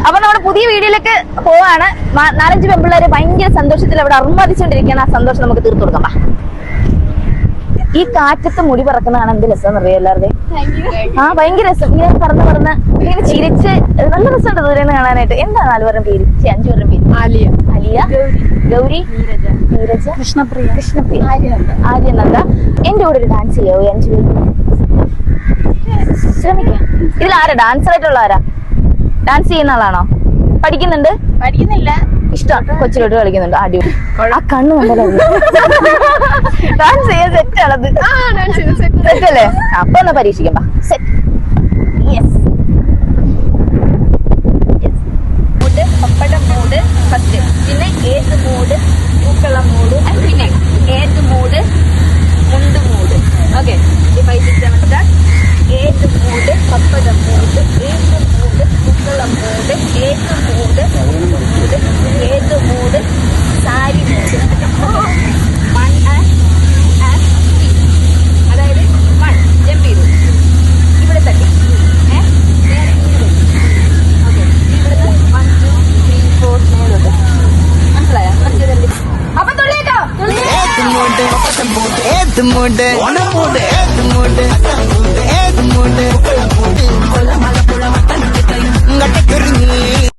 അപ്പൊ നമ്മുടെ പുതിയ വീഡിയോയിലേക്ക് പോവാണ്. 4-5 പെൺപിള്ളേര് ഭയങ്കര സന്തോഷത്തിൽ അവിടെ അർമ്മതിച്ചോണ്ടിരിക്കുകയാണ്. ആ സന്തോഷം നമുക്ക് തീർത്തു കൊടുക്കാം. ഈ കാറ്റത്ത് മുടി പറക്കുന്നതാണ് എന്ത് രസം അറിയാം എല്ലാവരുടെയും. ഭയങ്കര രസം. ഇങ്ങനെ പറന്ന് ഇങ്ങനെ ചിരിച്ച് നല്ല രസമുണ്ട് ദൂരെ നിന്ന് കാണാനായിട്ട്. എന്താ 4 പേരുടെ പേര്? 5 പേരുടെ പേര്? അലിയ, ഗൗരി, നീരജ, കൃഷ്ണപ്രിയ, ആര്യനന്ദ. എന്റെ കൂടെ ഒരു ഡാൻസ് ചെയ്യാവോ? 5 പേര് ശ്രമിക്കാം. ഇതിൽ ആരാ ഡാൻസർ ആയിട്ടുള്ള? ആരാ ഡാൻസ് ചെയ്യുന്ന ആളാണോ? പഠിക്കുന്നില്ല. ഇഷ്ടം കൊച്ചിലോട്ട് കളിക്കുന്നുണ്ട്. അടിപൊളി. ആ കണ്ണു കണ്ടല്ലോ. ഡാൻസ് ചെയ്യാൻ സെറ്റാണത്. സെറ്റല്ലേ? അപ്പൊ ഒന്ന് പരീക്ഷിക്കാം. സെറ്റ്. യെസ്. പപ്പടം മൂട് ഫസ്റ്റ്, പിന്നെ ഏത് മൂട്, പൂക്കളം മൂട്, പിന്നെ ഏത് മൂട്, മുണ്ട് മൂട്. Okay, 5, 6, 7 start. ഏത് മൂട്, പപ്പടം മൂട്, ഏത് മൂട്, പൂക്കളം മൂട്, ഏത് മൂട്, ഏത് മൂട്, സാരി മൂട്. വൺ ആൻഡ് ത്രീ, അതായത് 1 ജമ്പ് ചെയ്തു, ഇവിടെ തട്ടി, ഓക്കെ, ഇവിടുന്ന് 1, 2, 3, 4 മേലോട്ട്. മനസ്സിലായോ? അപ്പൊ തുള്ളിയേക്കോ. ഏത് മൂട്